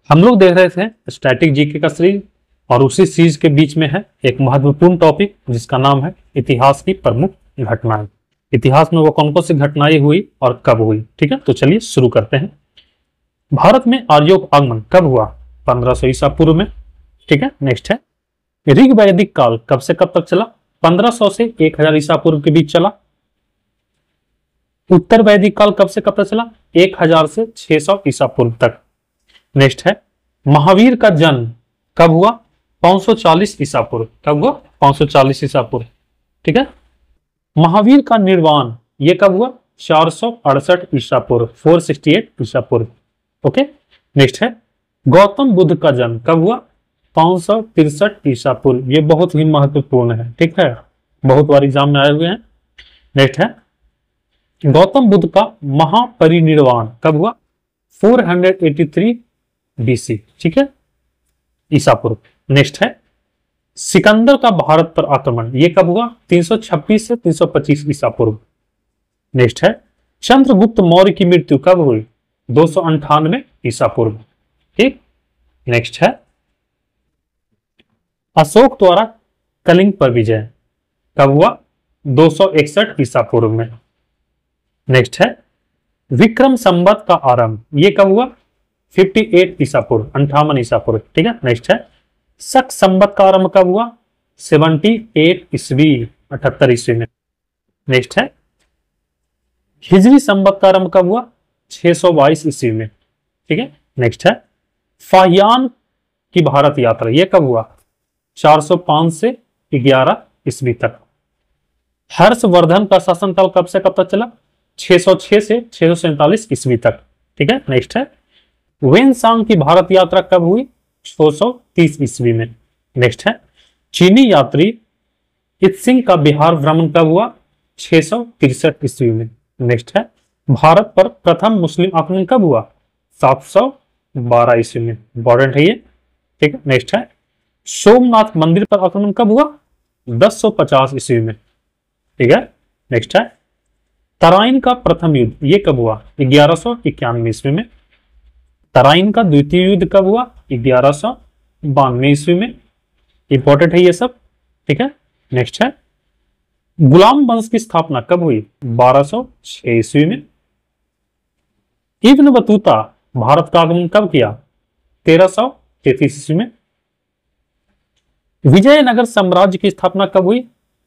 हम लोग देख रहे थे स्टैटिक जीके का सीरीज और उसी सीरीज के बीच में है एक महत्वपूर्ण टॉपिक जिसका नाम है इतिहास की प्रमुख घटनाएं। इतिहास में वो कौन कौन सी घटनाएं हुई और कब हुई। ठीक है, तो चलिए शुरू करते हैं। भारत में आर्यों का आगमन कब हुआ? 1500 ईसा पूर्व में। ठीक है, नेक्स्ट है ऋग वैदिक काल कब से कब तक चला? 1500 से 1000 ईसा पूर्व के बीच चला। उत्तर वैदिक काल कब से कब तक चला? 1000 से 600 ईसा पूर्व तक। नेक्स्ट है महावीर का जन्म कब हुआ? 540 ईसा पूर्व। कब हुआ? 540 ईसा पूर्व। ठीक है, महावीर का निर्वाण ये कब हुआ? 468 ईसा पूर्व, 468 ईसा पूर्व। ओके, नेक्स्ट है गौतम बुद्ध का जन्म कब हुआ? 563 ईसा पूर्व। ये बहुत ही महत्वपूर्ण है। ठीक है, बहुत बार एग्जाम में आए हुए हैं। नेक्स्ट है गौतम बुद्ध का महापरिनिर्वाण कब हुआ? 483 बीसी। ठीक है, ईसा पूर्व। नेक्स्ट है सिकंदर का भारत पर आक्रमण ये कब हुआ? 326 से 325 ईसा पूर्व। नेक्स्ट है चंद्रगुप्त मौर्य की मृत्यु कब हुई? 298 ईसा पूर्व। ठीक, नेक्स्ट है अशोक द्वारा कलिंग पर विजय कब हुआ? 261 ईसा पूर्व में। नेक्स्ट है विक्रम संवत का आरंभ ये कब हुआ? 58 ईसा पूर्व, 58 ईसा पूर्व। ठीक है, नेक्स्ट है शक संवत का आरंभ कब हुआ? 78 ईस्वी, 78 ईस्वी में। नेक्स्ट है हिजरी संवत का आरंभ कब हुआ? 622 ईस्वी में। ठीक है, नेक्स्ट है फाहियान की भारत यात्रा ये कब हुआ? 405 से 11 ईस्वी तक। हर्षवर्धन का शासनकाल कब से कब तक चला? 606 से 647 ईस्वी तक। ठीक है, नेक्स्ट है वेनसांग की भारत यात्रा कब हुई? 630 ईस्वी में। नेक्स्ट है चीनी यात्री इत्सिंग का बिहार भ्रमण कब हुआ? 663 ईस्वी में। नेक्स्ट है भारत पर प्रथम मुस्लिम आक्रमण कब हुआ? 712 ईस्वी में। इंपॉर्टेंट है ये। ठीक है, नेक्स्ट है सोमनाथ मंदिर पर आक्रमण कब हुआ? 1050 ईस्वी में। ठीक है, नेक्स्ट है तराइन का प्रथम युद्ध ये कब हुआ? 1191 ईस्वी में। तराइन का द्वितीय युद्ध कब हुआ? 1192 ईस्वी में। इंपॉर्टेंट है ये सब। ठीक है, नेक्स्ट है गुलाम वंश की स्थापना कब हुई? 1206 ईस्वी में। इब्न बतूता भारत का आगमन कब किया? 1333 ईस्वी में। विजयनगर साम्राज्य की स्थापना कब हुई?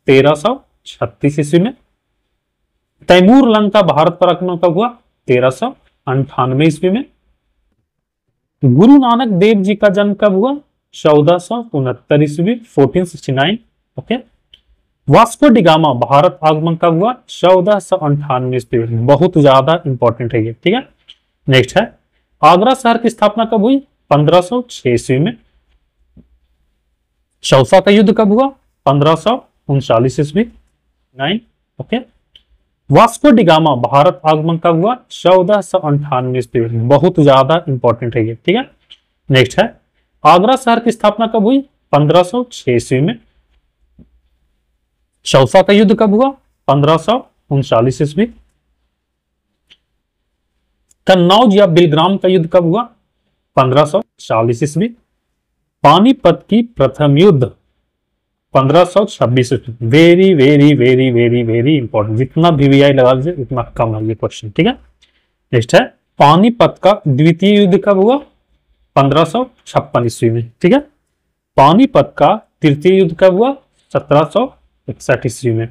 1336 ईस्वी में। तैमूर लंका भारत पर आक्रमण कब हुआ? 1398 ईस्वी में। गुरु नानक देव जी का जन्म कब हुआ? 1469 ईस्वी, 1469। ओके, वास्को डिगामा भारत आगमन कब हुआ? 1498 ईस्वी। बहुत ज्यादा इंपॉर्टेंट है ये। ठीक है, नेक्स्ट है आगरा शहर की स्थापना कब हुई? 1506 ईस्वी में। चौसा का युद्ध कब हुआ? 1539 ईस्वी, 9। ओके, वास्को डिगामा भारत आगमन कब हुआ? 1498 ईस्वी। बहुत ज्यादा इंपॉर्टेंट है ये। ठीक है, नेक्स्ट है आगरा शहर की स्थापना कब हुई? 1506 ईस्वी में। चौसा का युद्ध कब हुआ? 1539 ईस्वी। कन्नौज या बिलग्राम का युद्ध कब हुआ? 1540 ईस्वी। पानीपत की प्रथम युद्ध 1526 ईस्वी। Very very very very very important. जितना वीवीआई लगा लीजिए उतना कम है ये क्वेश्चन। ठीक है, नेक्स्ट है पानीपत का द्वितीय युद्ध कब हुआ? 1556 ईस्वी में। ठीक है, पानीपत का तृतीय युद्ध कब हुआ? 1761 ईस्वी में।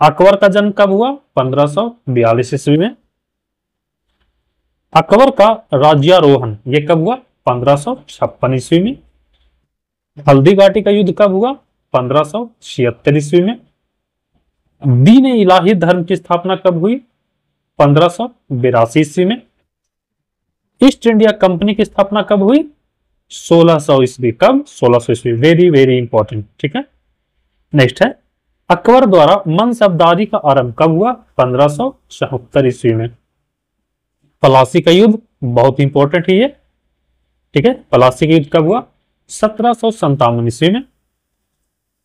अकबर का जन्म कब हुआ? 1542 ईस्वी में। अकबर का राज्यारोहण ये कब हुआ? 1556 ईस्वी में। हल्दी घाटी का युद्ध कब हुआ? 1576 ईस्वी में। दीन इलाही धर्म की स्थापना कब हुई? 1582 ईस्वी में। ईस्ट इंडिया कंपनी की स्थापना कब हुई? 1600 ईस्वी। कब? 1600 ईस्वी। Very very important. ठीक है, नेक्स्ट है अकबर द्वारा मनसबदारी का आरंभ कब हुआ? 1574 ईस्वी में। पलासी का युद्ध बहुत इंपॉर्टेंट है ये। ठीक है, पलासी का युद्ध कब हुआ? 1757 ईस्वी में।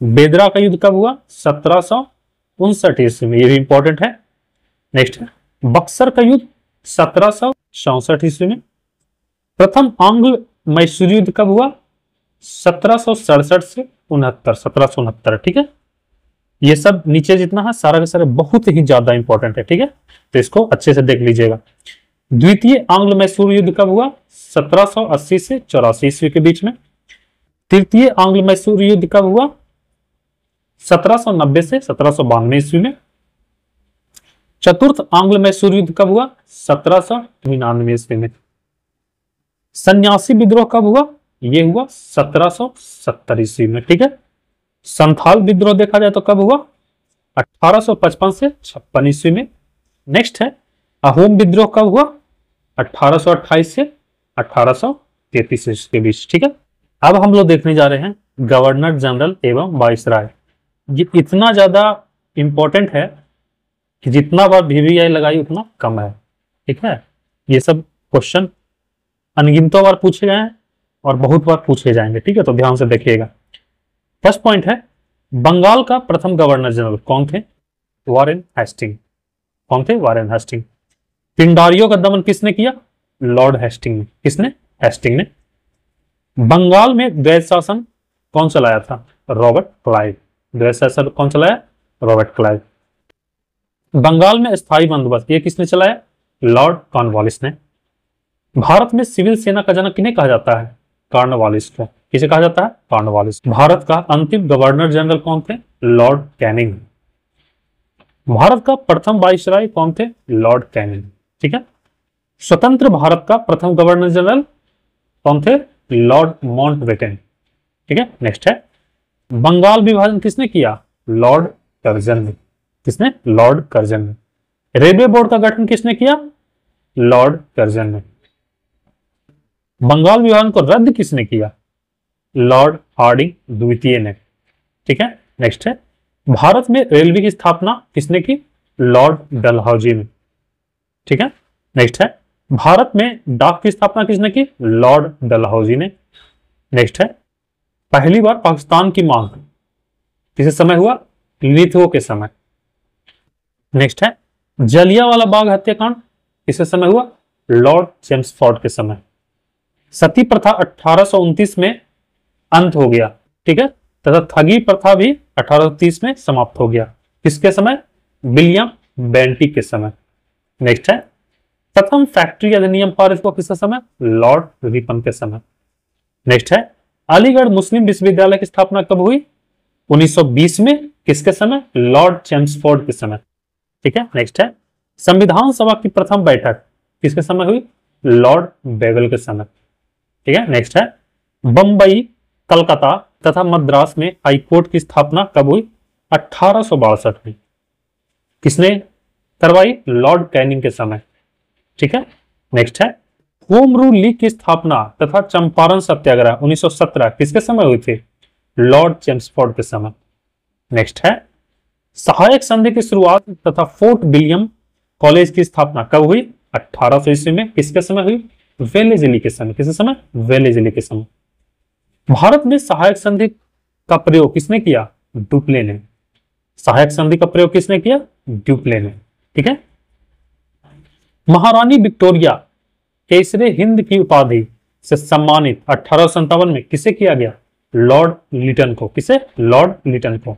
बेदरा का युद्ध कब हुआ? 1759 ईस्वी में। ये भी इंपॉर्टेंट है। नेक्स्ट है बक्सर का युद्ध 1764 ईस्वी में। प्रथम आंग्ल मैसूर युद्ध कब हुआ? 1767 से 69, 1769। ठीक है, ये सब नीचे जितना है सारा का सारा बहुत ही ज्यादा इंपॉर्टेंट है। ठीक है, तो इसको अच्छे से देख लीजिएगा। द्वितीय आंग्ल मैसूर युद्ध कब हुआ? 1780 से 84 ईस्वी के बीच में। तृतीय आंग्ल मैसूर युद्ध कब हुआ? 1790 से 1792 ईस्वी में। चतुर्थ आंग्ल मैसूर युद्ध कब हुआ? 1799 ईस्वी में। सन्यासी विद्रोह कब हुआ? यह हुआ 1770 ईस्वी में। ठीक है, संथाल विद्रोह देखा जाए तो कब हुआ? 1855 से 56 ईस्वी में। नेक्स्ट है अहोम विद्रोह कब हुआ? 1828 से 1833 ईस्वी के बीच। ठीक है, अब हम लोग देखने जा रहे हैं गवर्नर जनरल एवं वाइसराय। ये इतना ज्यादा इंपॉर्टेंट है कि जितना बार वीवीआई लगाई उतना कम है। ठीक है, ये सब क्वेश्चन अनगिनतों बार पूछे गए हैं और बहुत बार पूछे जाएंगे। ठीक है, तो ध्यान से देखिएगा। फर्स्ट पॉइंट है, बंगाल का प्रथम गवर्नर जनरल कौन थे? Warren Hasting. कौन थे? Warren Hasting. पिंडारियों का दमन किसने किया? लॉर्ड हेस्टिंग ने। किसने? हेस्टिंग ने। बंगाल में द्वैध शासन कौन चलाया था? Robert Clive. द्वैध शासन कौन चलाया? Robert Clive. बंगाल में स्थायी बंदोबस्त ये किसने चलाया? लॉर्ड कॉर्नवालिस ने। भारत में सिविल सेना का जनक किन्हें कहा जाता है? कॉर्नवालिस को। किसे कहा जाता है? कॉर्नवालिस। भारत का अंतिम गवर्नर जनरल कौन थे? Lord Canning. भारत का प्रथम वाइसराय कौन थे? Lord Canning. ठीक है, स्वतंत्र भारत का प्रथम गवर्नर जनरल कौन थे? Lord Mountbatten. ठीक है, नेक्स्ट है बंगाल विभाजन किसने किया? लॉर्ड कर्जन ने। किसने? लॉर्ड कर्जन ने। रेलवे बोर्ड का गठन किसने किया? लॉर्ड कर्जन ने। बंगाल विभाजन को रद्द किसने किया? लॉर्ड हार्डिंग द्वितीय ने। ठीक है, नेक्स्ट है भारत में रेलवे की स्थापना किसने की? लॉर्ड डलहौजी ने। ठीक है, नेक्स्ट है भारत में डाक की स्थापना किसने की? लॉर्ड डलहौजी ने। नेक्स्ट है पहली बार पाकिस्तान की मांग किस समय हुआ? लिथो के समय। नेक्स्ट है जलियांवाला बाग हत्याकांड किस समय हुआ? लॉर्ड चेम्सफोर्ड के समय। सती प्रथा 1829 में अंत हो गया। ठीक है, तथा ठगी प्रथा भी 1830 में समाप्त हो गया। किसके समय? विलियम बेंटिक के समय। नेक्स्ट है प्रथम फैक्ट्री अधिनियम पारित हुआ किसके समय? लॉर्ड रिपन के समय। नेक्स्ट है अलीगढ़ मुस्लिम विश्वविद्यालय की स्थापना कब हुई? 1920 में। किसके समय? लॉर्ड चेम्सफोर्ड के समय। ठीक है, नेक्स्ट है संविधान सभा की प्रथम बैठक किसके समय हुई? लॉर्ड बेवेल के समय। ठीक है, नेक्स्ट है बंबई, कलकत्ता तथा मद्रास में हाईकोर्ट की स्थापना कब हुई? 1862 में। किसने करवाई? लॉर्ड कैनिंग के समय। ठीक है, नेक्स्ट है होम रूल लीग की स्थापना तथा चंपारण सत्याग्रह 1917 किसके समय हुई थी? लॉर्ड चेम्सफोर्ड के समय। नेक्स्ट है सहायक संधि की शुरुआत तथा फोर्ट विलियम कॉलेज की स्थापना कब हुई? 1800 ईस्वी में। किसके समय हुई? वेलेजली के समय। किसके समय? वेलेजली के समय। भारत में सहायक संधि का प्रयोग किसने किया? डुप्ले ने। सहायक संधि का प्रयोग किसने किया? डुप्ले ने। ठीक है, महारानी विक्टोरिया केसरे हिंद की उपाधि से सम्मानित 1857 में किसे किया गया? लॉर्ड लिटन को। किसे? लॉर्ड लिटन को।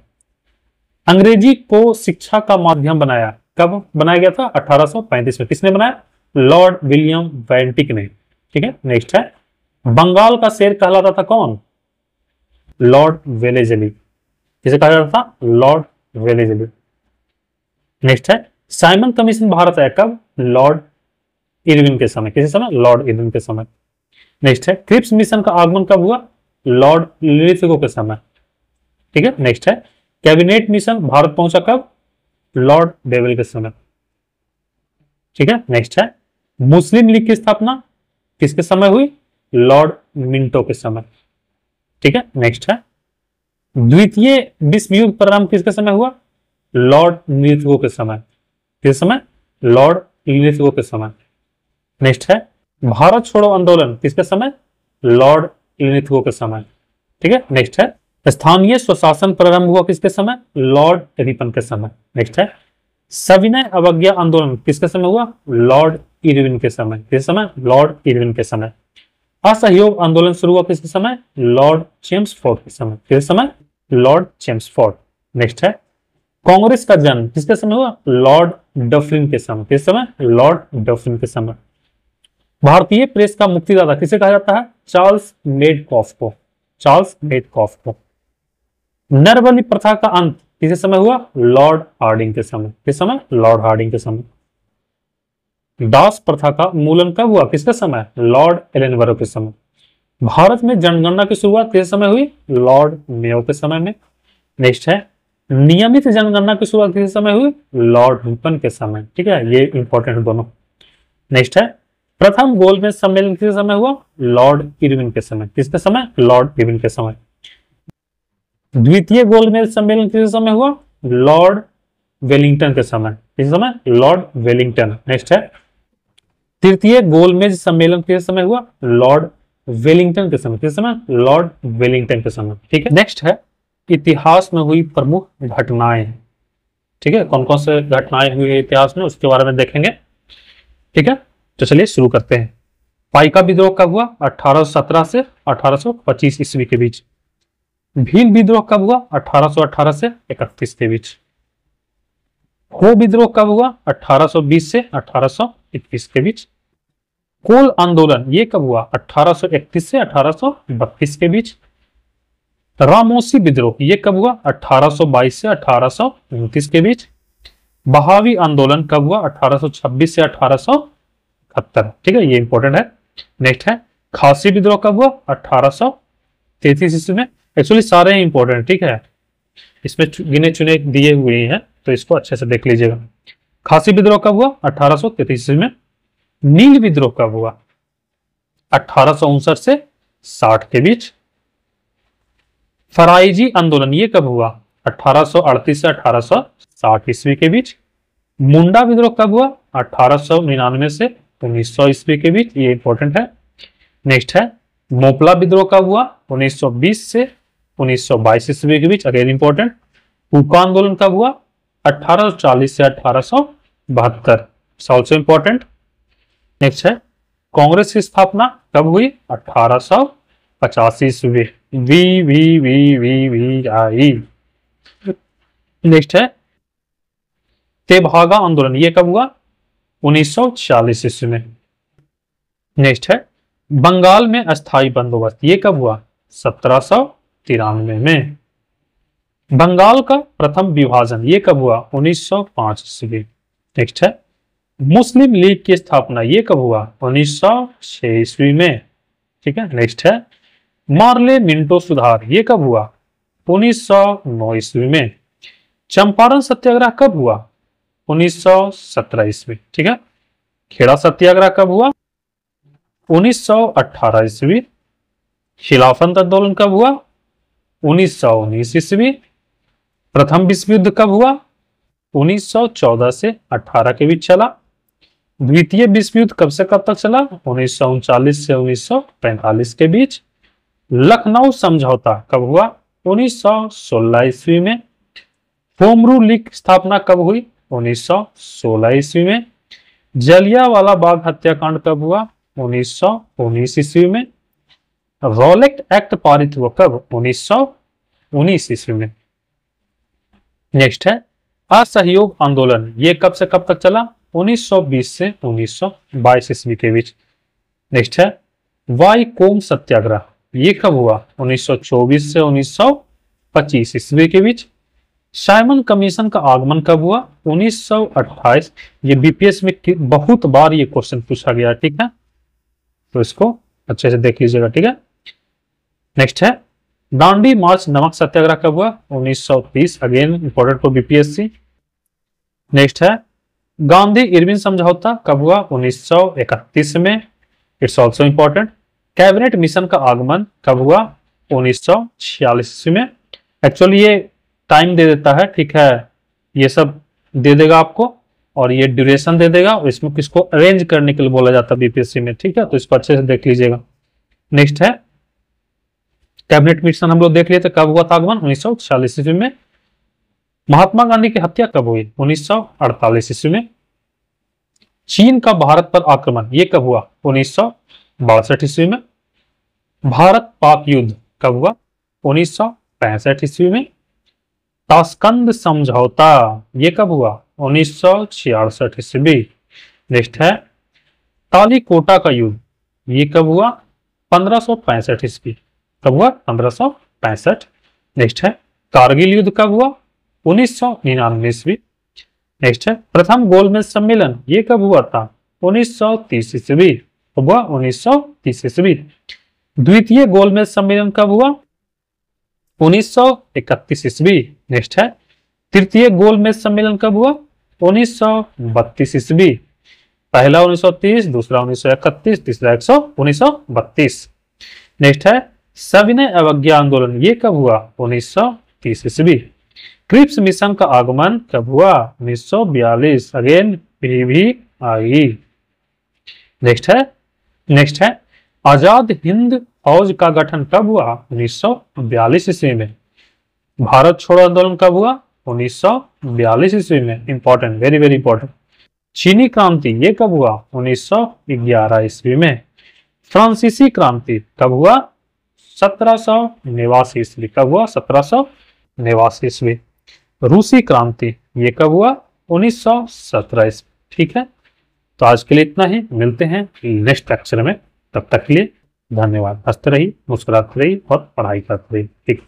अंग्रेजी को शिक्षा का माध्यम बनाया कब बनाया गया था? 1835 में। किसने बनाया? लॉर्ड विलियम बेंटिक ने। ठीक है, नेक्स्ट है बंगाल का शेर कहलाता था कौन? Lord Wellesley. किसे कहा जाता था? Lord Wellesley. नेक्स्ट है साइमन कमीशन भारत आया कब? लॉर्ड इरविन के समय। किसी समय? लॉर्ड इरविन के समय। नेक्स्ट है क्रिप्स मिशन का आगमन कब हुआ? लॉर्ड लिथगो के समय। ठीक है, नेक्स्ट है कैबिनेट मिशन भारत पहुंचा कब? लॉर्ड बेवेल के समय। ठीक है, नेक्स्ट है मुस्लिम लीग की स्थापना किसके समय हुई? लॉर्ड मिंटो के समय। ठीक है, नेक्स्ट है द्वितीय विश्व युद्ध प्रारंभ किसके समय हुआ? लॉर्ड लिथगो के समय। किस समय? लॉर्ड लिथगो के समय। नेक्स्ट है भारत छोड़ो आंदोलन किसके समय? लॉर्ड लिथगो के समय। ठीक है, नेक्स्ट है स्थानीय स्वशासन प्रारंभ हुआ किसके समय? लॉर्ड रिपन के समय। नेक्स्ट है सविनय अवज्ञा आंदोलन किसके समय हुआ? लॉर्ड इरविन के समय। किस समय? लॉर्ड इरविन के समय। असहयोग आंदोलन शुरू हुआ किसके समय? लॉर्ड चेम्सफोर्ड के समय। किस समय? Lord Chelmsford. नेक्स्ट है, कांग्रेस का जन्म किसके समय हुआ? लॉर्ड डफरिन के समय। किस समय? लॉर्ड डफरिन के समय। भारतीय प्रेस का मुक्तिदाता किसे कहा जाता है? चार्ल्स मेडकॉफ को। चार्ल्स मेडकॉफ को। नरबली प्रथा का अंत किसके समय हुआ? लॉर्ड हार्डिंग के समय। किस समय? लॉर्ड हार्डिंग के समय। दास प्रथा का उन्मूलन कब हुआ? किसके समय? लॉर्ड एलनबरो के समय। भारत में जनगणना की शुरुआत किस समय हुई? लॉर्ड मेयो के समय में। नेक्स्ट है, नियमित जनगणना की शुरुआत किस समय हुई? लॉर्ड रिपन के समय। ठीक है, ये इंपॉर्टेंट दोनों। नेक्स्ट है, प्रथम गोलमेज सम्मेलन किस समय हुआ? लॉर्ड इरविन के समय। किसके समय? लॉर्ड इरविन के समय। द्वितीय गोलमेज सम्मेलन किस समय हुआ? लॉर्ड वेलिंगटन के समय। किस समय? Lord Wellington. नेक्स्ट है, तृतीय गोलमेज सम्मेलन किस समय हुआ? लॉर्ड वेलिंगटन के समय। किस समय? लॉर्ड वेलिंगटन के समय। ठीक है। नेक्स्ट है, इतिहास में हुई प्रमुख घटनाएं। ठीक है, कौन कौन से घटनाएं हुई है इतिहास में, उसके बारे में देखेंगे। ठीक है, तो चलिए शुरू करते हैं। पाइका विद्रोह कब हुआ? 1817 से 1825 ईस्वी के बीच। भील विद्रोह कब हुआ? 1818 से 31 के बीच। हो विद्रोह कब हुआ? 1820 से 1821 के बीच। कोल आंदोलन ये कब हुआ? 1831 से 1832 के बीच। रामोसी विद्रोह ये कब हुआ? 1822 से 1829 के बीच। बहावी आंदोलन कब हुआ? 1826 से 1871। ठीक है, ये इंपॉर्टेंट है। नेक्स्ट है, खासी विद्रोह कब हुआ? 1833 ईस्वी में। एक्चुअली सारे इंपॉर्टेंट। ठीक है, इसमें गिने चुने दिए हुए हैं, तो इसको अच्छे से देख लीजिएगा। खासी विद्रोह कब हुआ? 1833 ईस्वी में। नील विद्रोह कब हुआ? 1859 से 60 के बीच। फराइजी आंदोलन ये कब हुआ? 1838 से 1860 ईस्वी के बीच। मुंडा विद्रोह कब हुआ? 1899 से 1900 ईस्वी के बीच। ये इंपॉर्टेंट है। नेक्स्ट है, मोपला विद्रोह कब हुआ? 1920 से 1922 ईस्वी के बीच। Again important. हुक्का आंदोलन कब हुआ? 1840 से 1872। Also important. नेक्स्ट है, कांग्रेस की स्थापना कब हुई? 1885 ईस्वी। We I. नेक्स्ट है, तेभागा आंदोलन ये कब हुआ? 1940 ईस्वी में। नेक्स्ट है, बंगाल में अस्थायी बंदोबस्त ये कब हुआ? 1793 में। बंगाल का प्रथम विभाजन ये कब हुआ? 1905 ईस्वी। नेक्स्ट है, मुस्लिम लीग की स्थापना ये कब हुआ? 1906 ईस्वी में। ठीक है। नेक्स्ट है, मार्ले मिंटो सुधार ये कब हुआ? 1909 ईस्वी में। चंपारण सत्याग्रह कब हुआ? 1917 ईस्वी। ठीक है। खेड़ा सत्याग्रह कब हुआ? 1918 ईस्वी। खिलाफत आंदोलन कब हुआ? 1919 ईस्वी। प्रथम विश्व युद्ध कब हुआ? 1914 से 18 के बीच चला। द्वितीय विश्व युद्ध कब से कब तक चला? 1939 से 1945 के बीच। लखनऊ समझौता कब हुआ? 1916 ईस्वी में। होमरू लीग स्थापना कब हुई? 1916 ईस्वी में। जलियांवाला बाग हत्याकांड कब हुआ? 1919 ईस्वी में। रॉलेट एक्ट पारित हुआ कब? 1919 ईस्वी में। नेक्स्ट है, असहयोग आंदोलन ये कब से कब तक चला? 1920 से 1922 ईस्वी के बीच। नेक्स्ट है, वाईकोम सत्याग्रह ये कब हुआ? 1924 से 1925 ईस्वी के बीच। साइमन कमीशन का आगमन कब हुआ? 1928। ये बीपीएस में बहुत बार ये क्वेश्चन पूछा गया। ठीक है, तो इसको अच्छे से देख लीजिएगा। ठीक है। नेक्स्ट है, दांडी मार्च नमक सत्याग्रह कब हुआ? 1930। Again important for BPSC. Next है, गांधी इरविन समझौता कब हुआ? 1931 में। It's also important. Cabinet mission का आगमन कब हुआ? 1946 में। एक्चुअली ये टाइम दे देता है। ठीक है, ये सब दे देगा आपको और ये ड्यूरेशन दे देगा और इसमें किसको अरेंज करने के लिए बोला जाता है बीपीएससी में। ठीक है, तो इसको अच्छे से देख लीजिएगा। नेक्स्ट है, कैबिनेट मिशन हम लोग देख लिए थे कब हुआ था आगमन? 1946 ईस्वी में। महात्मा गांधी की हत्या कब हुई? 1948 ईस्वी में। चीन का भारत पर आक्रमण ये कब हुआ? 1962 ईस्वी में। भारत पाक युद्ध कब हुआ? 1965 ईस्वी में। ताशकंद समझौता ये कब हुआ? 1966 ईस्वी। नेक्स्ट है तालीकोटा का युद्ध, ये कब हुआ? 1565 ईस्वी। कब हुआ? 1565। नेक्स्ट है कारगिल युद्ध कब हुआ? 1999 ईस्वी। नेक्स्ट है प्रथम गोलमेज सम्मेलन, ये कब हुआ था? 1930 ईस्वी। कब हुआ? 1930 ईस्वी। द्वितीय गोलमेज सम्मेलन कब हुआ? 1931 ईस्वी। नेक्स्ट है तृतीय गोलमेज सम्मेलन कब हुआ? 1932 ईस्वी। पहला 1930, दूसरा 1931, तीसरा 1932। नेक्स्ट है सविनय अवज्ञा आंदोलन, ये कब हुआ? 1930 ईस्वी। क्रिप्स मिशन का आगमन कब हुआ? 1942। अगेन भी आई। नेक्स्ट है आजाद हिंद फौज का गठन कब हुआ? 1942 ईस्वी में। भारत छोड़ो आंदोलन कब हुआ? 1942 ईस्वी में। Important, very very important. चीनी क्रांति ये कब हुआ? 1911 ईस्वी में। फ्रांसीसी क्रांति कब हुआ? 1789 ईस्वी। कब हुआ? 1789 ईस्वी। रूसी क्रांति ये कब हुआ? 1917 ईस्वी। ठीक है, तो आज के लिए इतना ही, मिलते हैं नेक्स्ट लेक्चर में। तब तक के लिए धन्यवाद। हंसते रहिए, मुस्कुराते रहिए और पढ़ाई करते रहिए। ठीक।